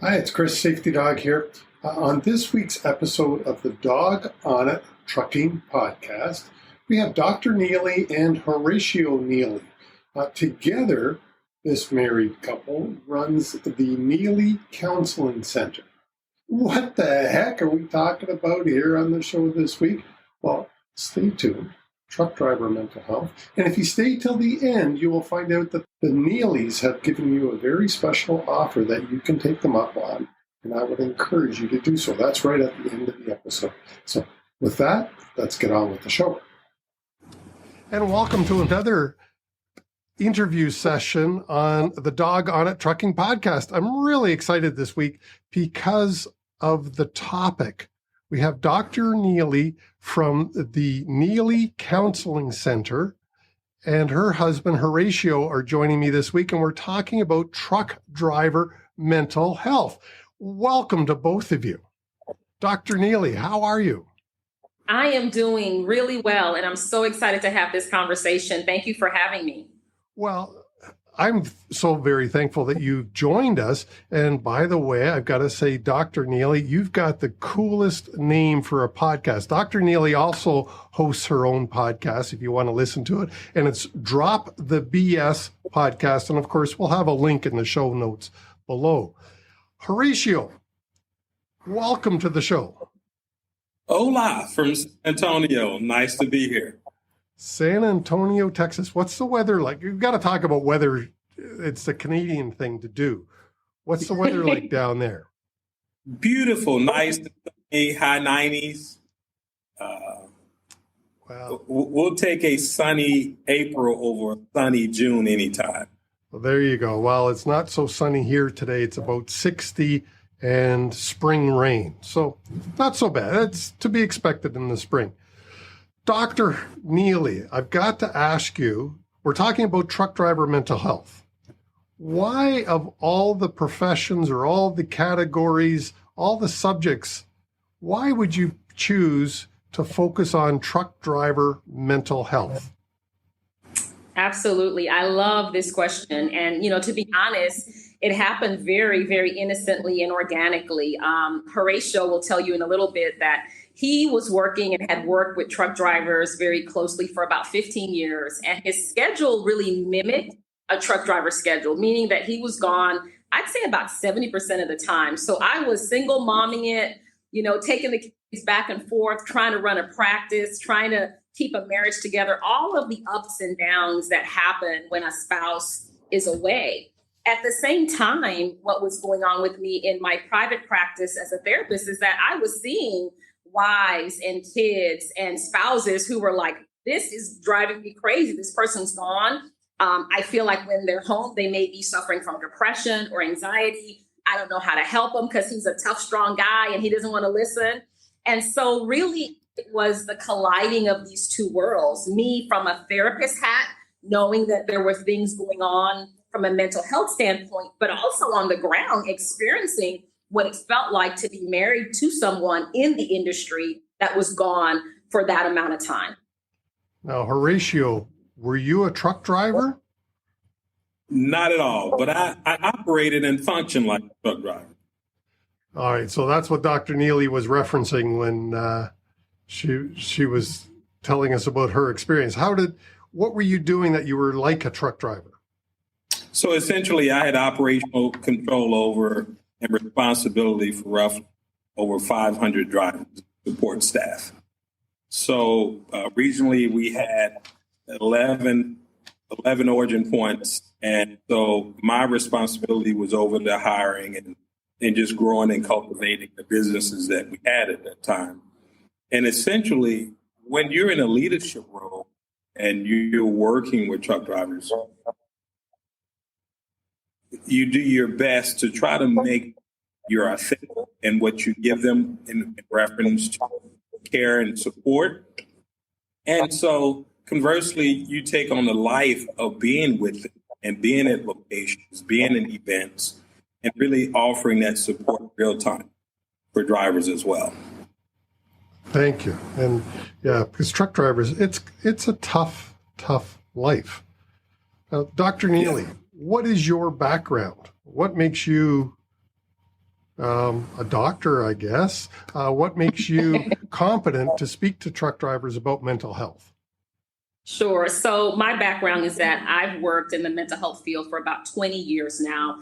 Hi, it's Chris, Safety Dog here. On this week's episode of the Dog on It Trucking Podcast, we have Dr. Neely and Horatio Neely. Together, this married couple runs the Neely Counseling Center. What the heck are we talking about here on the show this week? Well, stay tuned. Truck driver mental health. And if you stay till the end, you will find out that the Neelys have given you a very special offer that you can take them up on. And I would encourage you to do so. That's right at the end of the episode. So with that, let's get on with the show. And welcome to another interview session on the Dog on It Trucking Podcast. I'm really excited this week because of the topic. We have Dr. Neely from the Neely Counseling Center and her husband, Horatio, are joining me this week, and we're talking about truck driver mental health. Welcome to both of you. Dr. Neely, how are you? I am doing really well, and I'm so excited to have this conversation. Thank you for having me. Well, I'm so very thankful that you joined us. And by the way, I've got to say, Dr. Neely, you've got the coolest name for a podcast. Dr. Neely also hosts her own podcast if you want to listen to it. And it's Drop the BS podcast. And of course, we'll have a link in the show notes below. Horatio, welcome to the show. Hola from San Antonio. Nice to be here. San Antonio, Texas. What's the weather like? You've got to talk about weather. It's the Canadian thing to do. What's the weather like down there? Beautiful, nice, high 90s. Wow. We'll take a sunny April over a sunny June anytime. Well, there you go. Well, it's not so sunny here today. It's about 60 and spring rain. So not so bad. It's to be expected in the spring. Dr. Neely, I've got to ask you, we're talking about truck driver mental health. Why, of all the professions or all the categories, all the subjects, why would you choose to focus on truck driver mental health? Absolutely. I love this question. And, to be honest, it happened very, very innocently and organically. Horatio will tell you in a little bit that he was working and had worked with truck drivers very closely for about 15 years. And his schedule really mimicked a truck driver schedule, meaning that he was gone, I'd say about 70% of the time. So I was single momming it, taking the kids back and forth, trying to run a practice, trying to keep a marriage together, all of the ups and downs that happen when a spouse is away. At the same time, what was going on with me in my private practice as a therapist is that I was seeing wives and kids and spouses who were like, this is driving me crazy. This person's gone. I feel like when they're home, they may be suffering from depression or anxiety. I don't know how to help him because he's a tough, strong guy and he doesn't want to listen. And so really, it was the colliding of these two worlds, me from a therapist hat, knowing that there were things going on from a mental health standpoint, but also on the ground, experiencing what it felt like to be married to someone in the industry that was gone for that amount of time. Now, Horatio, were you a truck driver? Not at all, but I operated and functioned like a truck driver. All right, so that's what Dr. Neely was referencing when she was telling us about her experience. What were you doing that you were like a truck driver? So essentially, I had operational control over and responsibility for roughly over 500 drivers, support staff. So regionally, we had 11 origin points. And so my responsibility was over the hiring and just growing and cultivating the businesses that we had at that time. And essentially, when you're in a leadership role and you're working with truck drivers, you do your best to try to make your authentic and what you give them in reference to care and support. And so conversely, you take on the life of being with them and being at locations, being in events, and really offering that support real time for drivers as well. Thank you. And yeah, because truck drivers, it's a tough life. Now, Dr. Neely, what is your background? What makes you a doctor, I guess. What makes you competent to speak to truck drivers about mental health? Sure. So my background is that I've worked in the mental health field for about 20 years now.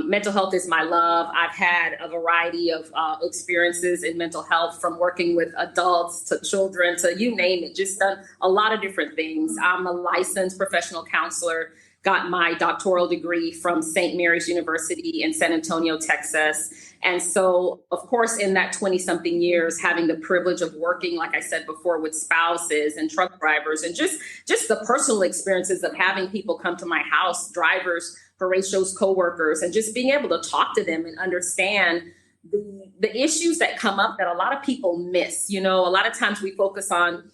Mental health is my love. I've had a variety of experiences in mental health, from working with adults to children to you name it, just done a lot of different things. I'm a licensed professional counselor, got my doctoral degree from St. Mary's University in San Antonio, Texas. And so, of course, in that 20 something years, having the privilege of working, like I said before, with spouses and truck drivers, and just the personal experiences of having people come to my house, drivers, Horatio's coworkers, and just being able to talk to them and understand the issues that come up that a lot of people miss. You know, a lot of times we focus on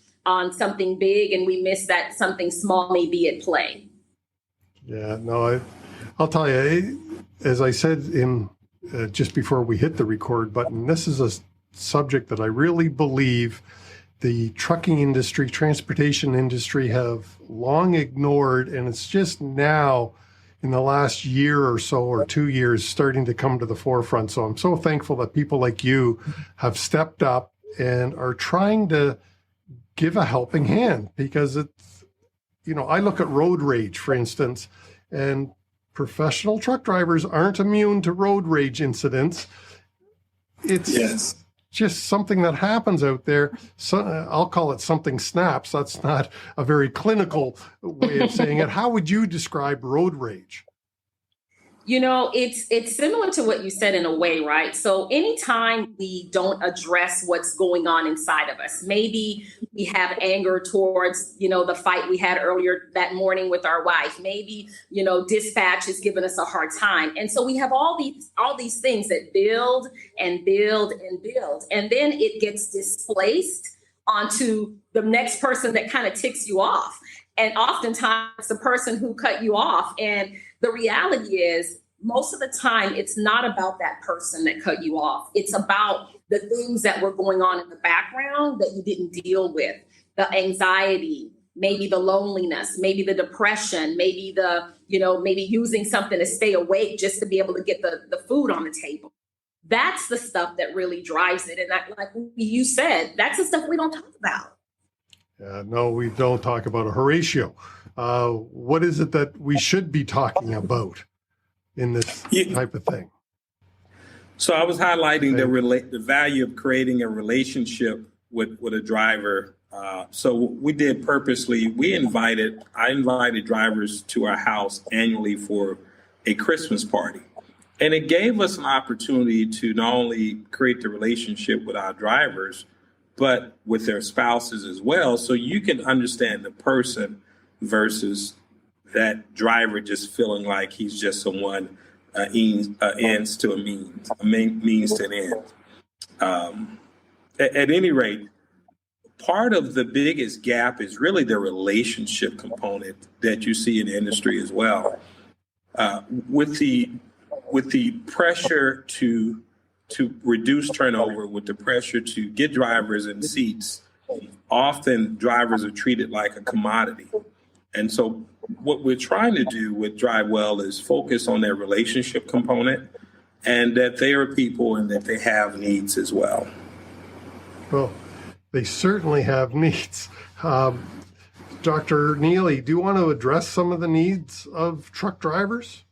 something big and we miss that something small may be at play. Yeah, no, I'll tell you, as I said in just before we hit the record button, this is a subject that I really believe the trucking industry, transportation industry have long ignored, and it's just now in the last year or so, or 2 years, starting to come to the forefront. So I'm so thankful that people like you have stepped up and are trying to give a helping hand, because it's, you know, I look at road rage, for instance, and professional truck drivers aren't immune to road rage incidents. It's just something that happens out there. So I'll call it something snaps. That's not a very clinical way of saying it. How would you describe road rage? You know, it's similar to what you said in a way, right? So anytime we don't address what's going on inside of us, maybe we have anger towards, you know, the fight we had earlier that morning with our wife. Maybe, you know, dispatch has given us a hard time. And so we have all these things that build and build and build. And then it gets displaced onto the next person that kind of ticks you off. And oftentimes it's the person who cut you off. And the reality is, most of the time, it's not about that person that cut you off. It's about the things that were going on in the background that you didn't deal with. The anxiety, maybe the loneliness, maybe the depression, maybe maybe using something to stay awake just to be able to get the food on the table. That's the stuff that really drives it. And like you said, that's the stuff we don't talk about. No, we don't talk about a Horatio. What is it that we should be talking about in this type of thing? So I was highlighting the value of creating a relationship with a driver. So we did purposely, I invited drivers to our house annually for a Christmas party. And it gave us an opportunity to not only create the relationship with our drivers, but with their spouses as well. So you can understand the person versus that driver just feeling like he's just someone ends to a means to an end. At any rate, part of the biggest gap is really the relationship component that you see in the industry as well. With the pressure to reduce turnover, with the pressure to get drivers in seats, often drivers are treated like a commodity. And so what we're trying to do with Drive Well is focus on their relationship component, and that they are people and that they have needs as well. Well, they certainly have needs. Dr. Neely, do you want to address some of the needs of truck drivers?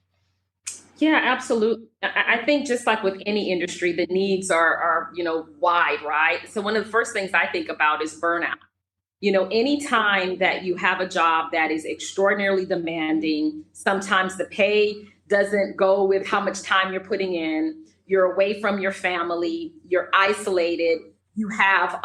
Yeah, absolutely. I think just like with any industry, the needs are wide, right? So one of the first things I think about is burnout. You know, anytime that you have a job that is extraordinarily demanding, sometimes the pay doesn't go with how much time you're putting in, you're away from your family, you're isolated, you have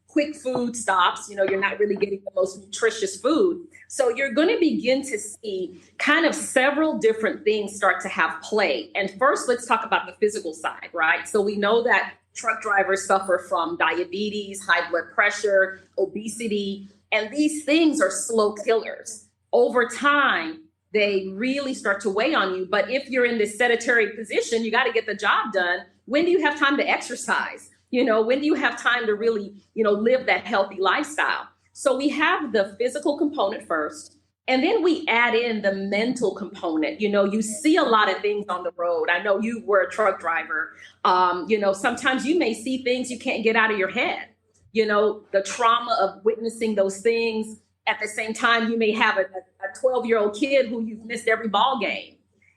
quick food stops, you're not really getting the most nutritious food. So you're going to begin to see kind of several different things start to have play. And first, let's talk about the physical side, right? So we know that truck drivers suffer from diabetes, high blood pressure, obesity, and these things are slow killers. Over time, they really start to weigh on you. But if you're in this sedentary position, you got to get the job done. When do you have time to exercise? When do you have time to really, live that healthy lifestyle? So we have the physical component first. And then we add in the mental component. You see a lot of things on the road. I know you were a truck driver. Sometimes you may see things you can't get out of your head. The trauma of witnessing those things. At the same time, you may have a 12-year-old kid who you've missed every ball game.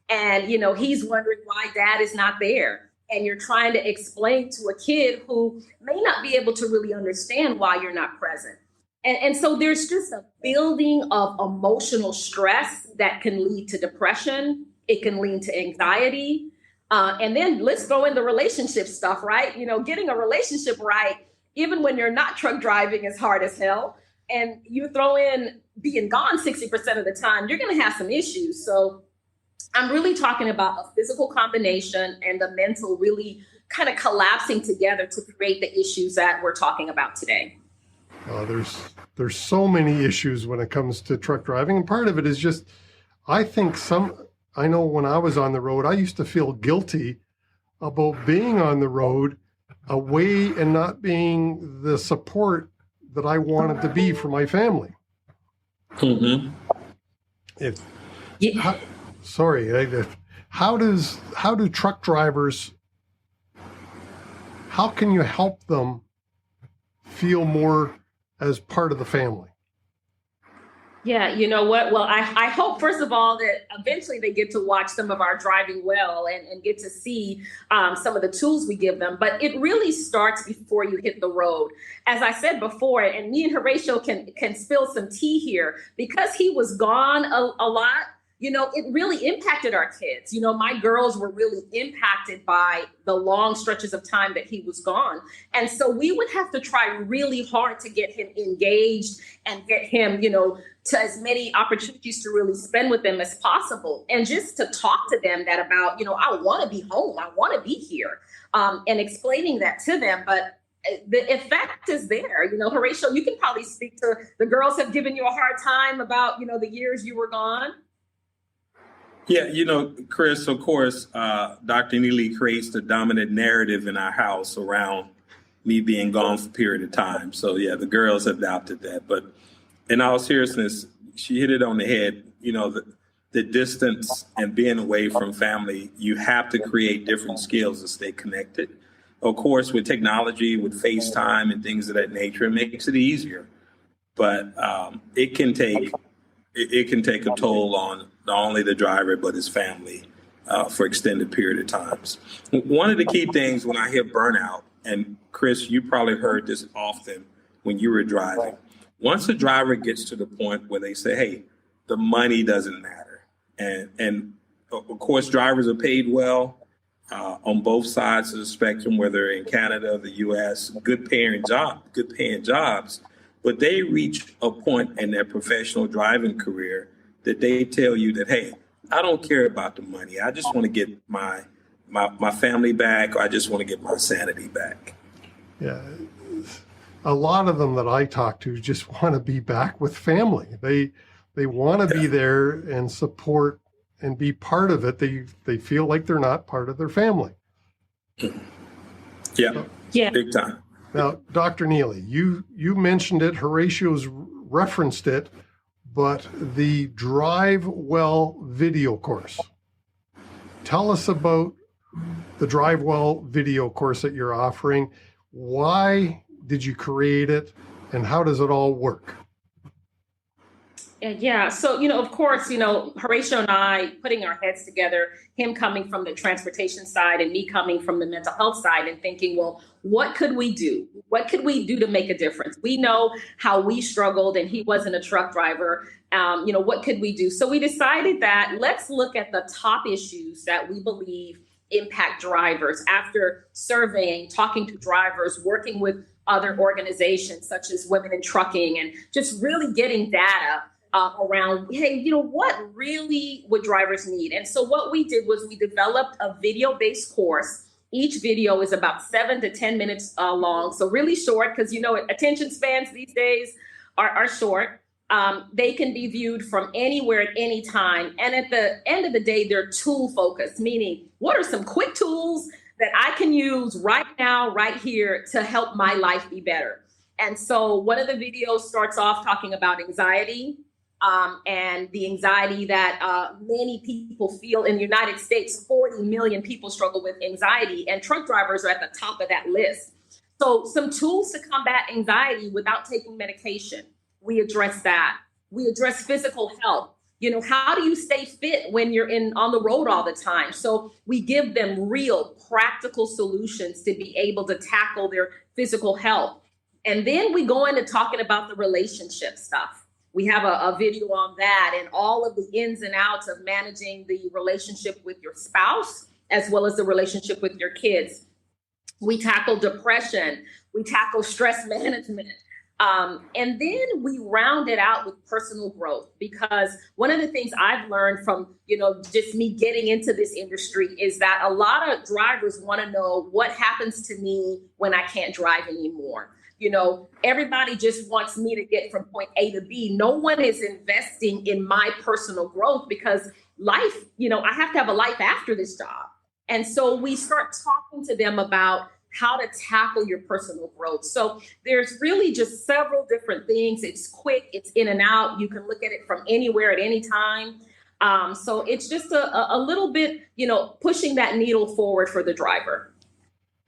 And, he's wondering why dad is not there. And you're trying to explain to a kid who may not be able to really understand why you're not present. And so there's just a building of emotional stress that can lead to depression. It can lead to anxiety. And then let's throw in the relationship stuff, right? Getting a relationship right, even when you're not truck driving, is hard as hell. And you throw in being gone 60% of the time, you're going to have some issues. So I'm really talking about a physical combination and the mental really kind of collapsing together to create the issues that we're talking about today. There's so many issues when it comes to truck driving. And part of it is just, I know when I was on the road, I used to feel guilty about being on the road away and not being the support that I wanted to be for my family. Mm-hmm. How do truck drivers, how can you help them feel more as part of the family? Yeah, you know what? Well, I hope, first of all, that eventually they get to watch some of our Driving Well and get to see some of the tools we give them. But it really starts before you hit the road. As I said before, and me and Horatio can spill some tea here, because he was gone a lot. It really impacted our kids. My girls were really impacted by the long stretches of time that he was gone. And so we would have to try really hard to get him engaged and get him, to as many opportunities to really spend with them as possible. And just to talk to them about, I want to be home. I want to be here, and explaining that to them. But the effect is there. Horatio, you can probably speak to, the girls have given you a hard time about, the years you were gone. Yeah, Chris, of course, Dr. Neely creates the dominant narrative in our house around me being gone for a period of time. So, yeah, the girls have adopted that. But in all seriousness, she hit it on the head. The distance and being away from family, you have to create different skills to stay connected. Of course, with technology, with FaceTime and things of that nature, it makes it easier. But it can take a toll on not only the driver, but his family for extended period of times. One of the key things when I hear burnout, and Chris, you probably heard this often when you were driving, once a driver gets to the point where they say, hey, the money doesn't matter. And of course, drivers are paid well on both sides of the spectrum, whether in Canada or the US, good paying jobs. But they reach a point in their professional driving career that they tell you that, hey, I don't care about the money. I just want to get my family back, or I just want to get my sanity back. Yeah. A lot of them that I talk to just want to be back with family. They want to be there and support and be part of it. They feel like they're not part of their family. Yeah. Big time. Now, Dr. Neely, you mentioned it, Horatio's referenced it, but the Drive Well video course. Tell us about the Drive Well video course that you're offering. Why did you create it, and how does it all work? Yeah. So, of course, Horatio and I putting our heads together, him coming from the transportation side and me coming from the mental health side, and thinking, well, what could we do? What could we do to make a difference? We know how we struggled, and he wasn't a truck driver. What could we do? So we decided that let's look at the top issues that we believe impact drivers. After surveying, talking to drivers, working with other organizations such as Women in Trucking, and just really getting data around, hey, what really would drivers need? And so what we did was we developed a video-based course. Each video is about 7 to 10 minutes long, so really short, because attention spans these days are short. They can be viewed from anywhere at any time. And at the end of the day, they're tool focused, meaning what are some quick tools that I can use right now, right here, to help my life be better? And so one of the videos starts off talking about anxiety. and the anxiety that many people feel in the United States. 40 million people struggle with anxiety, and truck drivers are at the top of that list. So some tools to combat anxiety without taking medication. We address that. We address physical health. How do you stay fit when you're on the road all the time? So we give them real practical solutions to be able to tackle their physical health. And then we go into talking about the relationship stuff. We have a video on that and all of the ins and outs of managing the relationship with your spouse, as well as the relationship with your kids. We tackle depression. We tackle stress management. And then we round it out with personal growth, because one of the things I've learned from, just me getting into this industry is that a lot of drivers want to know what happens to me when I can't drive anymore. Everybody just wants me to get from point A to B. No one is investing in my personal growth, because life, I have to have a life after this job. And so we start talking to them about how to tackle your personal growth. So there's really just several different things. It's quick, it's in and out. You can look at it from anywhere at any time. So it's just a little bit, pushing that needle forward for the driver.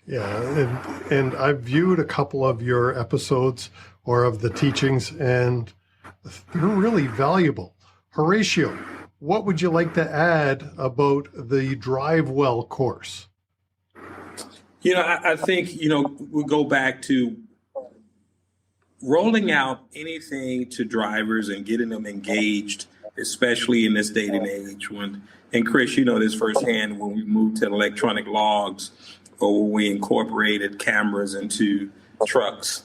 Yeah, and I've viewed a couple of your episodes or of the teachings, and they're really valuable. Horatio, what would you like to add about the Drive Well course? I think, we go back to rolling out anything to drivers and getting them engaged, especially in this day and age and Chris, this firsthand when we moved to electronic logs or when we incorporated cameras into trucks.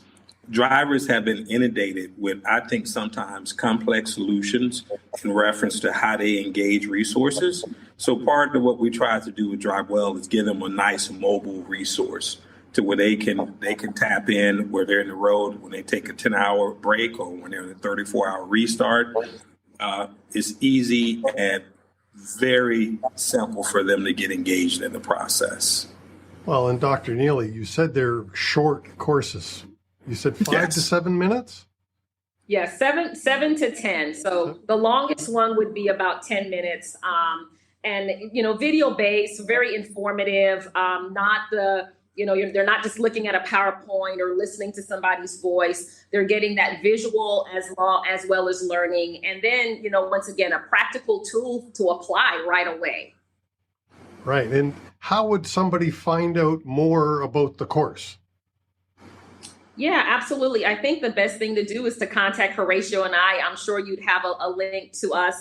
Drivers have been inundated with, I think, sometimes complex solutions in reference to how they engage resources. So part of what we try to do with Drive Well is give them a nice mobile resource to where they can tap in where they're in the road, when they take a 10-hour break or when they're in a 34-hour restart. It's easy and very simple for them to get engaged in the process. Well, and Dr. Neely, you said they're short courses. You said 5 to 7 minutes? Yeah, 7 to 10. So the longest one would be about 10 minutes. And, video based, very informative, not they're not just looking at a PowerPoint or listening to somebody's voice. They're getting that visual as well as learning. And then, once again, a practical tool to apply right away. Right. And how would somebody find out more about the course? Yeah, absolutely. I think the best thing to do is to contact Horatio and I. I'm sure you'd have a link to us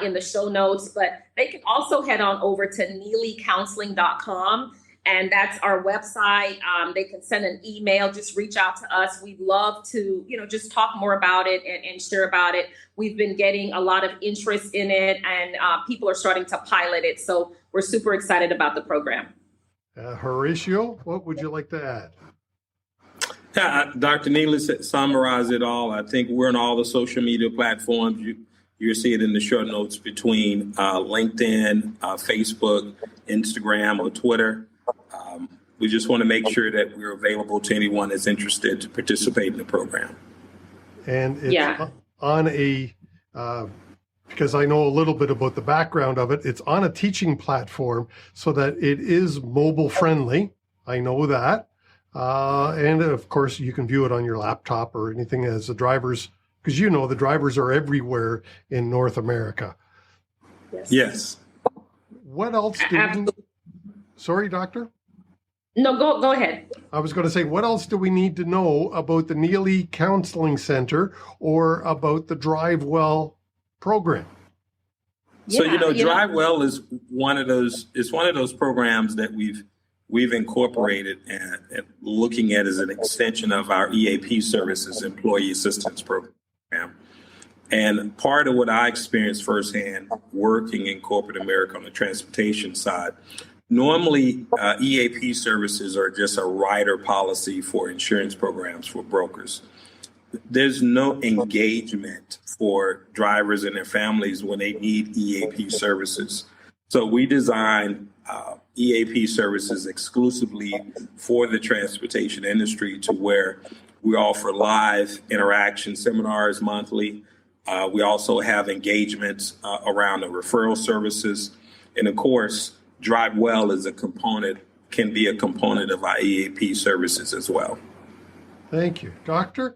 in the show notes, but they can also head on over to neelycounseling.com, and that's our website. They can send an email, just reach out to us. We'd love to, just talk more about it and share about it. We've been getting a lot of interest in it, and people are starting to pilot it. So we're super excited about the program. Horatio, what would you like to add? Yeah, Dr. Neely summarized it all. I think we're on all the social media platforms. You'll see it in the show notes between LinkedIn, Facebook, Instagram, or Twitter. We just want to make sure that we're available to anyone that's interested to participate in the program. And it's on because I know a little bit about the background of it, it's on a teaching platform so that it is mobile friendly. I know that. And of course, you can view it on your laptop or anything as the drivers, because the drivers are everywhere in North America. Yes. What else Sorry, Doctor? No, go ahead. I was going to say, what else do we need to know about the Neely Counseling Center or about the Drive Well program? So, Drive Well is one of those programs that we've incorporated and looking at as an extension of our EAP services, Employee Assistance Program. And part of what I experienced firsthand working in corporate America on the transportation side, normally EAP services are just a rider policy for insurance programs for brokers. There's no engagement for drivers and their families when they need EAP services. So we designed EAP services exclusively for the transportation industry, to where we offer live interaction seminars monthly. We also have engagements around the referral services. And of course, Drive Well is can be a component of our EAP services as well. Thank you. Dr.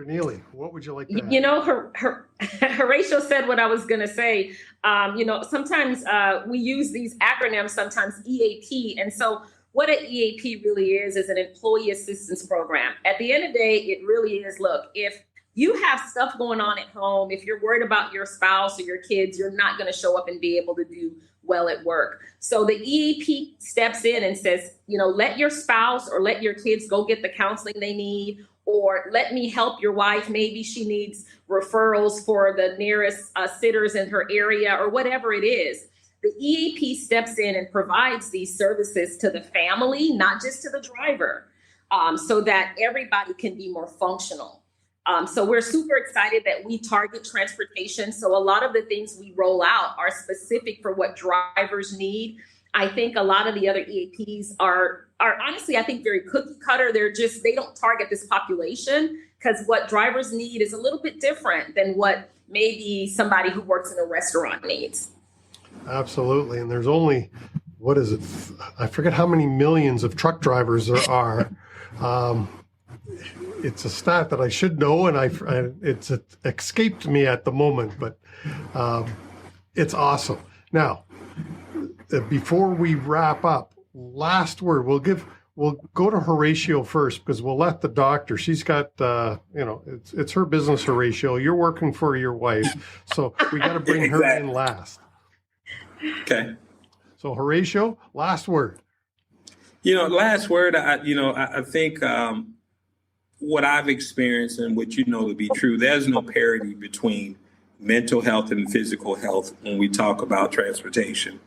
Neely, what would you like to add? You know, Horatio said what I was going to say. Sometimes we use these acronyms, sometimes EAP. And so what an EAP really is an employee assistance program. At the end of the day, it really is, look, if you have stuff going on at home, if you're worried about your spouse or your kids, you're not going to show up and be able to do well at work. So the EAP steps in and says, let your spouse or let your kids go get the counseling they need, or let me help your wife. Maybe she needs referrals for the nearest sitters in her area or whatever it is. The EAP steps in and provides these services to the family, not just to the driver, so that everybody can be more functional. So we're super excited that we target transportation. So a lot of the things we roll out are specific for what drivers need. I think a lot of the other EAPs are honestly, I think, very cookie cutter. They don't target this population because what drivers need is a little bit different than what maybe somebody who works in a restaurant needs. Absolutely. And there's only, I forget how many millions of truck drivers there are. It's a stat that I should know, and it's escaped me at the moment, but it's awesome. Now, before we wrap up, last word, we'll go to Horatio first, because we'll let the doctor, she's got, it's her business, Horatio. You're working for your wife, so we got to bring her in last. Okay. So Horatio, last word. Last word, I think what I've experienced and what to be true, there's no parity between mental health and physical health when we talk about transportation.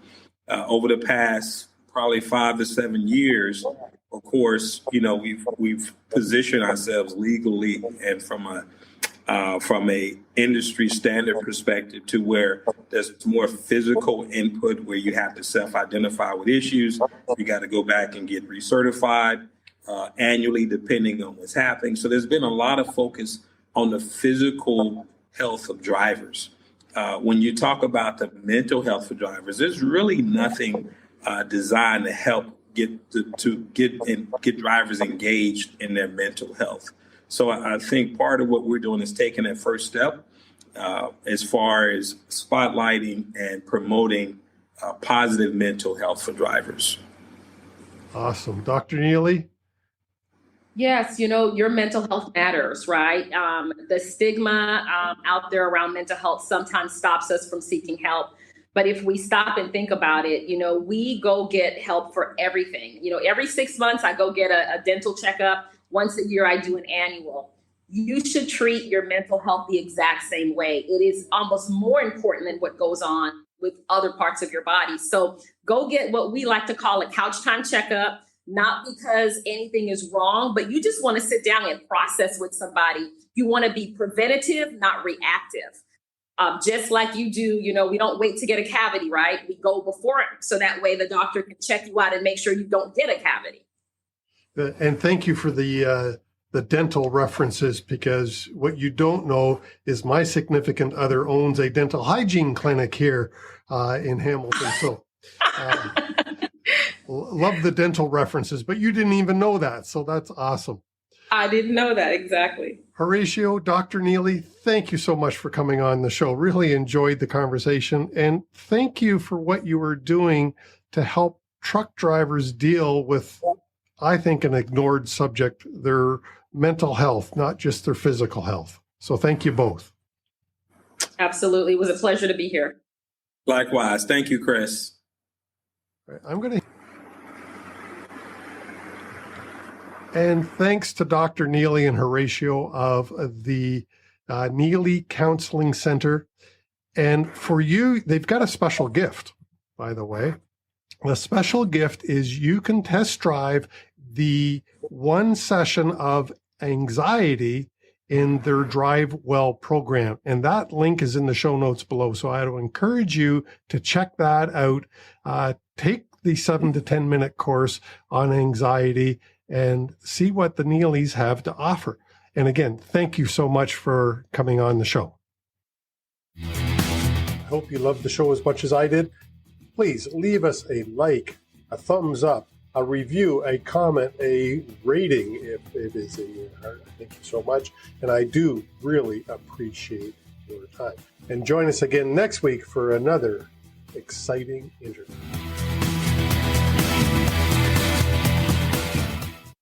Over the past probably 5 to 7 years, of course, we've positioned ourselves legally and from a industry standard perspective to where there's more physical input, where you have to self-identify with issues. You got to go back and get recertified annually, depending on what's happening. So there's been a lot of focus on the physical health of drivers. When you talk about the mental health for drivers, there's really nothing designed to help get drivers engaged in their mental health. So I think part of what we're doing is taking that first step as far as spotlighting and promoting positive mental health for drivers. Awesome. Dr. Neely? Yes, your mental health matters, right? The stigma out there around mental health sometimes stops us from seeking help. But if we stop and think about it, we go get help for everything. Every 6 months, I go get a dental checkup. Once a year, I do an annual. You should treat your mental health the exact same way. It is almost more important than what goes on with other parts of your body. So go get what we like to call a couch time checkup, not because anything is wrong, but you just want to sit down and process with somebody. You want to be preventative, not reactive. Just like you do, we don't wait to get a cavity, right? We go before it, so that way the doctor can check you out and make sure you don't get a cavity. And thank you for the dental references, because what you don't know is my significant other owns a dental hygiene clinic here in Hamilton. So love the dental references, but you didn't even know that. So that's awesome. I didn't know that. Exactly. Horatio, Dr. Neely, thank you so much for coming on the show. Really enjoyed the conversation. And thank you for what you are doing to help truck drivers deal with, I think, an ignored subject, their mental health, not just their physical health. So thank you both. Absolutely. It was a pleasure to be here. Likewise. Thank you, Chris. I'm going to. And thanks to Dr. Neely and Horatio of the Neely Counseling Center. And for you, they've got a special gift, by the way. The special gift is you can test drive the one session of anxiety in their Drive Well program. And that link is in the show notes below. So I would encourage you to check that out. Take the 7 to 10 minute course on anxiety and see what the Neelys have to offer. And again, thank you so much for coming on the show. hope you loved the show as much as I did. Please leave us a like, a thumbs up, a review, a comment, a rating if it is in your heart. Thank you so much. And I do really appreciate your time. And join us again next week for another exciting interview.